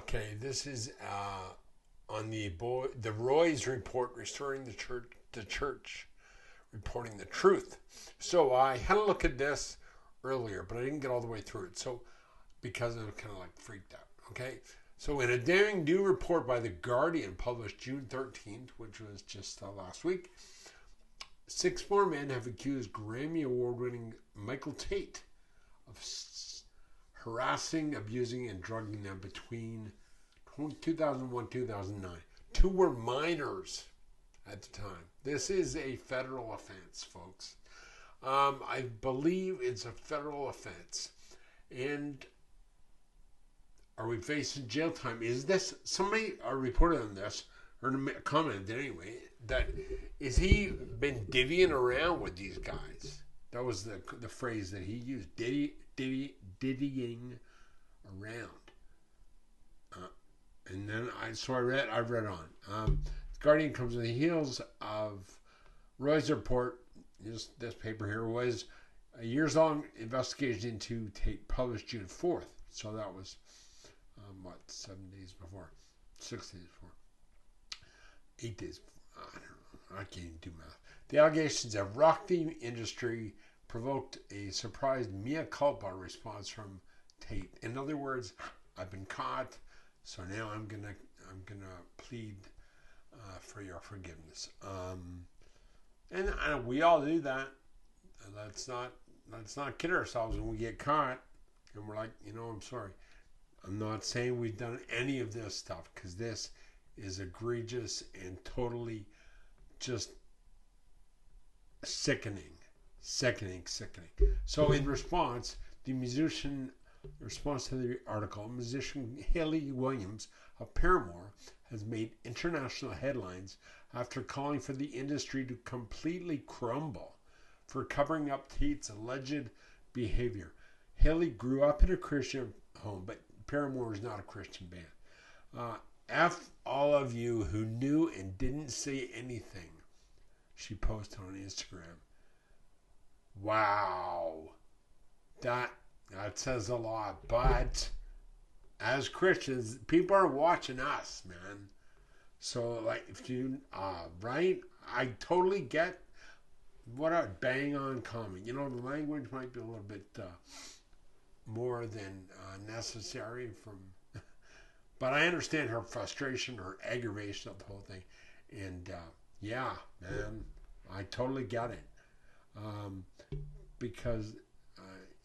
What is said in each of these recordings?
Okay, this is on the Roy's report, restoring the church, reporting the truth. So I had a look at this earlier, but I didn't get all the way through it. So because I was kind of like freaked out. Okay, so in a daring new report by the Guardian, published June 13th, which was just last week, 6 more men have accused Grammy Award-winning Michael Tait of harassing, abusing, and drugging them between 2001 2009. 2 were minors at the time. This is a federal offense, folks. I believe it's a federal offense. And are we facing jail time? Is this, somebody reported on this, or commented anyway, that is he been divvying around with these guys? That was the phrase that he used, diddying around. And then I read on. The Guardian comes on the heels of Roy's report. This paper here was a years-long investigation into Tait, published June 4th. So that was, 7 days before? 6 days before? 8 days before? I don't know. I can't even do math. The allegations have rocked the industry, provoked a surprised mea culpa response from Tait. In other words, I've been caught, so now I'm gonna plead for your forgiveness. And we all do that. Let's not kid ourselves when we get caught and we're like, I'm sorry. I'm not saying we've done any of this stuff, because this is egregious and totally just sickening. So in response to the article, musician Hayley Williams of Paramore has made international headlines after calling for the industry to completely crumble for covering up Tait's alleged behavior. Hayley grew up in a Christian home, but Paramore is not a Christian band. F all of you who knew and didn't say anything, she posted on Instagram. Wow. That says a lot. But as Christians, people are watching us, man. So, like, if you, right? I totally get what a bang on comment. The language might be a little bit more than necessary but I understand her frustration, her aggravation of the whole thing. And, yeah, man, I totally get it. Because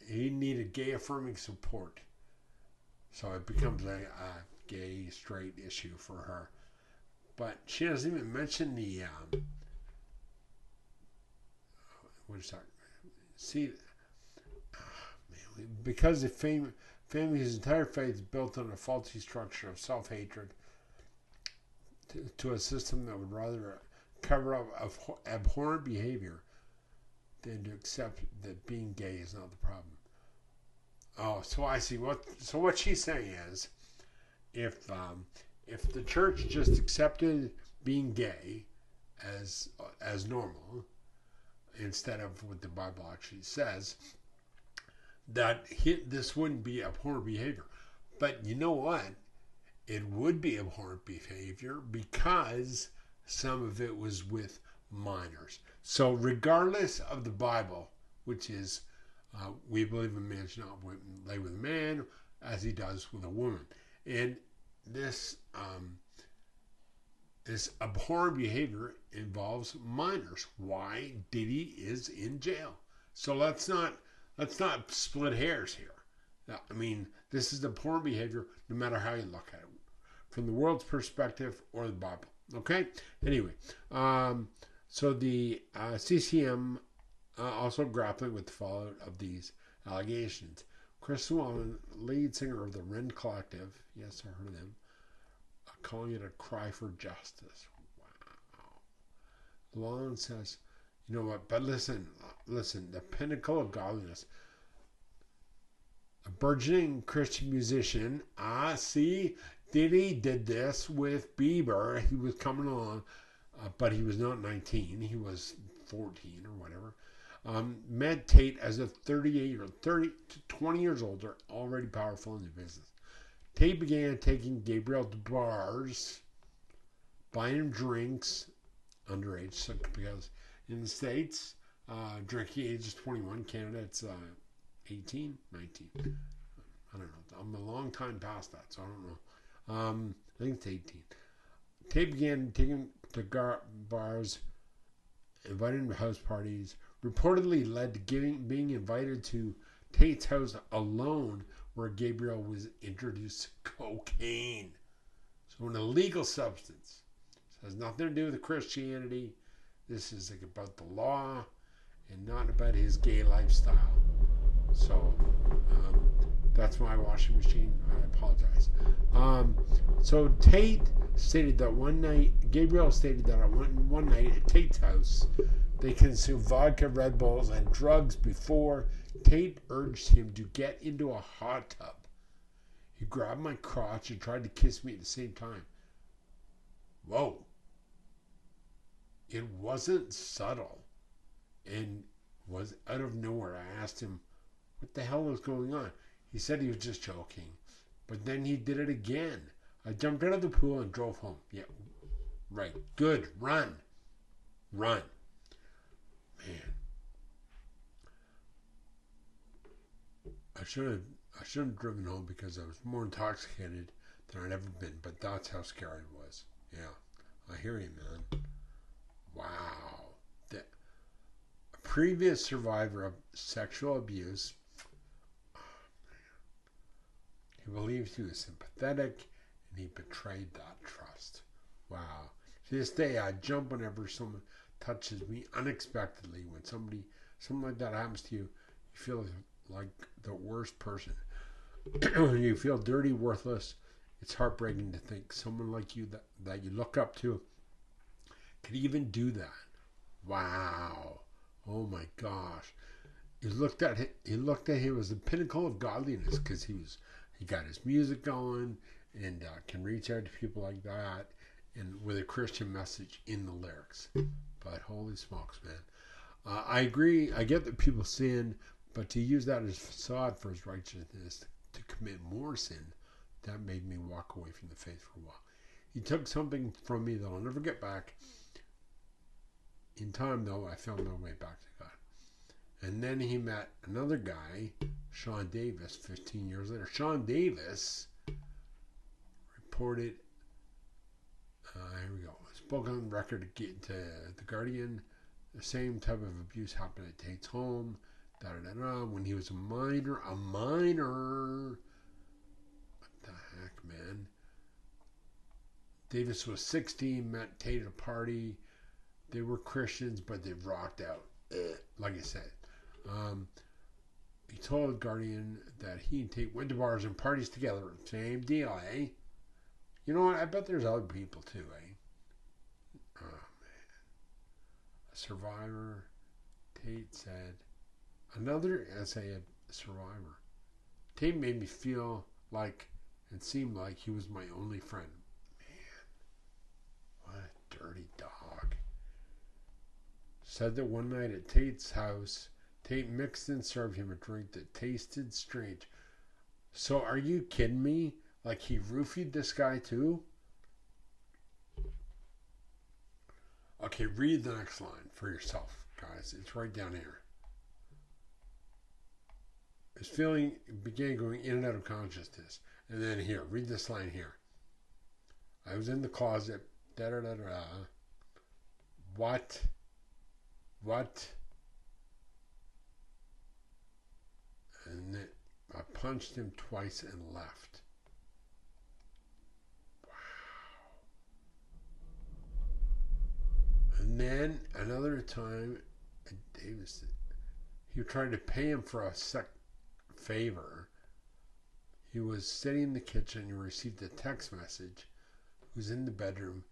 he needed gay affirming support. So it becomes a gay, straight issue for her. But she doesn't even mention the, what is that? See, man, because the family's entire faith is built on a faulty structure of self-hatred to a system that would rather cover up abhorrent behavior than to accept that being gay is not the problem. Oh, so I see. What she's saying is, if the church just accepted being gay as normal, instead of what the Bible actually says, that this wouldn't be abhorrent behavior. But you know what? It would be abhorrent behavior because some of it was with minors. So regardless of the Bible, which is, we believe a man should not lay with a man as he does with a woman. And this abhorrent behavior involves minors. Why? Diddy is in jail. So let's not split hairs here. I mean, this is abhorrent behavior no matter how you look at it, from the world's perspective or the Bible. Okay? Anyway, so the CCM also grappling with the fallout of these allegations. Chris Llewellyn, lead singer of the Rend Collective, yes, I heard of them, calling it a cry for justice. Wow. Llewellyn says, you know what, but listen, the pinnacle of godliness. A burgeoning Christian musician, see, Diddy did this with Bieber. He was coming along, but he was not 19. He was 14 or whatever. Met Tait as a 30 to 20 years older, already powerful in the business. Tait began taking Gabriel to bars, buying him drinks, underage, because in the States, drinking age is 21. Canada, it's 18, 19. I don't know. I'm a long time past that, so I don't know. I think it's 18. Tait began taking to bars, invited him to house parties, reportedly led to being invited to Tait's house alone, where Gabriel was introduced to cocaine. So an illegal substance. It has nothing to do with Christianity. This is like about the law and not about his gay lifestyle. So that's my washing machine. I apologize. So Tait stated that one night, Gabriel stated that one night at Tait's house, they consumed vodka, Red Bulls, and drugs before Tait urged him to get into a hot tub. He grabbed my crotch and tried to kiss me at the same time. Whoa. It wasn't subtle and was out of nowhere. I asked him what the hell was going on. He said he was just joking. But then he did it again. I jumped out of the pool and drove home. Yeah, right. Good. Run. Man. I shouldn't have driven home because I was more intoxicated than I'd ever been. But that's how scary it was. Yeah. I hear you, man. Wow. A previous survivor of sexual abuse. He believed he was sympathetic, and he betrayed that trust. Wow. To this day, I jump whenever someone touches me unexpectedly. When something like that happens to you, you feel like the worst person. You feel dirty, worthless. It's heartbreaking to think someone like you that you look up to could even do that. Wow. Oh my gosh. He looked at him as the pinnacle of godliness because he got his music going and can reach out to people like that and with a Christian message in the lyrics. But holy smokes, man. I agree. I get that people sin, but to use that as facade for his righteousness to commit more sin, that made me walk away from the faith for a while. He took something from me that I'll never get back. In time, though, I found my way back to God. And then he met another guy, Sean Davis, 15 years later. Sean Davis reported, here we go, spoke on record to The Guardian. The same type of abuse happened at Tait's home, when he was a minor. What the heck, man? Davis was 16, met Tait at a party. They were Christians, but they rocked out. Like I said. He told Guardian that he and Tait went to bars and parties together. Same deal, eh? You know what? I bet there's other people too, eh? Oh, man. A survivor, Tait said. Another essay, a survivor. Tait made me feel like and seemed like he was my only friend. Man, what a dirty dog. Said that one night at Tait's house, Tait mixed and served him a drink that tasted strange. So are you kidding me? Like he roofied this guy too? Okay, read the next line for yourself, guys. It's right down here. His feeling began going in and out of consciousness. And then here, read this line here. I was in the closet. Da-da-da-da. What? And then I punched him twice and left. Wow. And then another time, Davis, he tried to pay him for a favor. He was sitting in the kitchen and received a text message. He was in the bedroom.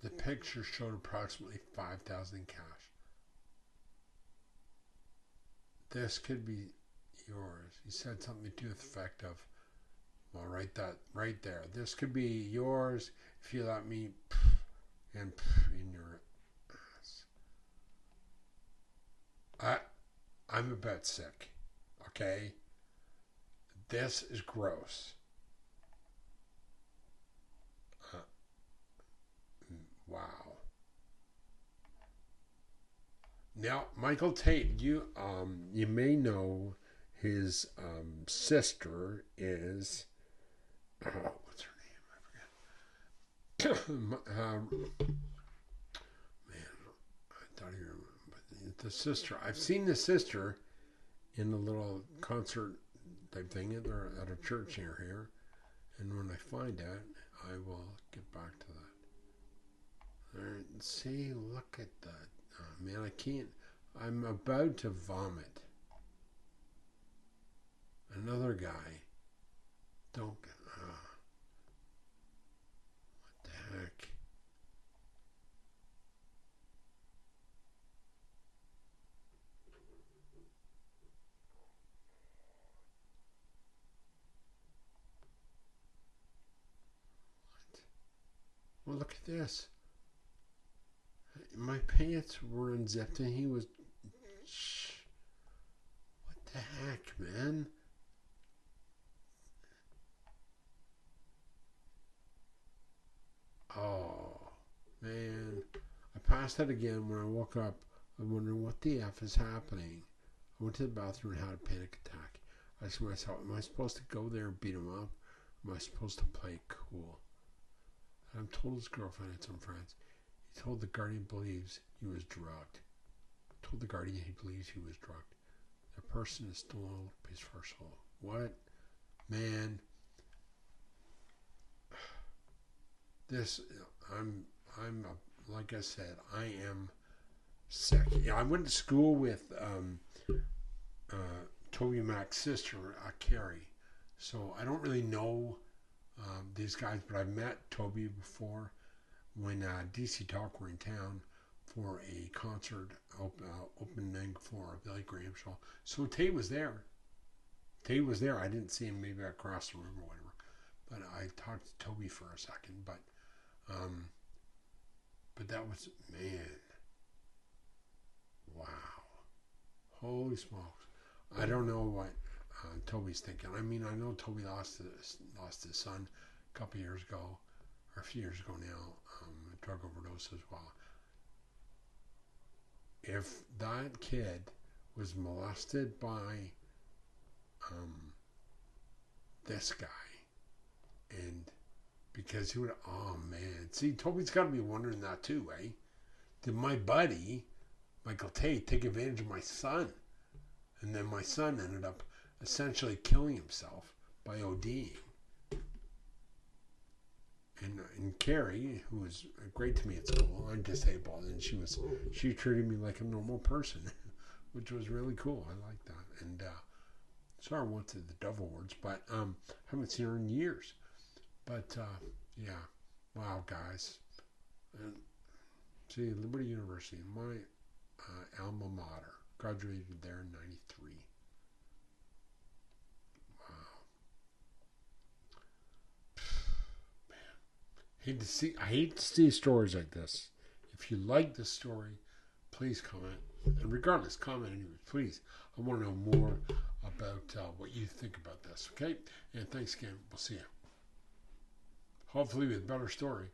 The picture showed approximately $5,000 in cash. This could be yours. He said something to the effect of, well, write that right there. This could be yours if you let me and in your ass. I'm a bit sick. Okay? This is gross. Wow. Now, Michael Tait, you may know his sister is what's her name? I forget. Man, I thought you remember the sister. I've seen the sister in a little concert type thing at a church near here, and when I find that, I will get back to that. All right, see, look at that. Oh, man, I can't. I'm about to vomit. Another guy. Don't. What the heck? Well, look at this. My pants were unzipped and he was... What the heck, man? Oh, man. I passed out again when I woke up. I'm wondering what the F is happening. I went to the bathroom and had a panic attack. I asked myself, am I supposed to go there and beat him up? Or am I supposed to play cool? And I told his girlfriend and some friends. He told the guardian believes he was drugged. Told the guardian he believes he was drugged. The person is still on his first soul. What? Man. This, like I said, I am sick. Yeah, I went to school with Toby Mac's sister, Carrie. So I don't really know these guys, but I've met Toby before when DC Talk were in town for a concert opening for a Billy Graham show. So Tait was there. I didn't see him maybe across the room or whatever, but I talked to Toby for a second. But that was, man, wow, holy smokes! I don't know what Toby's thinking. I mean, I know Toby lost his son a couple years ago, or a few years ago now, a drug overdose as well. If that kid was molested by this guy, and because he would, oh man, see, Toby's got to be wondering that too, eh? Did my buddy Michael Tait take advantage of my son, and then my son ended up essentially killing himself by ODing? And Carrie, who was great to me at school, I'm disabled, and she treated me like a normal person, which was really cool. I like that. And saw her once at the Dove Awards, but haven't seen her in years. But yeah, wow, guys. And see, Liberty University, my alma mater, graduated there in '93. I hate to see stories like this. If you like this story, please comment. And regardless, comment anyway, please. I want to know more about what you think about this, okay? And thanks again. We'll see you. Hopefully with a better story.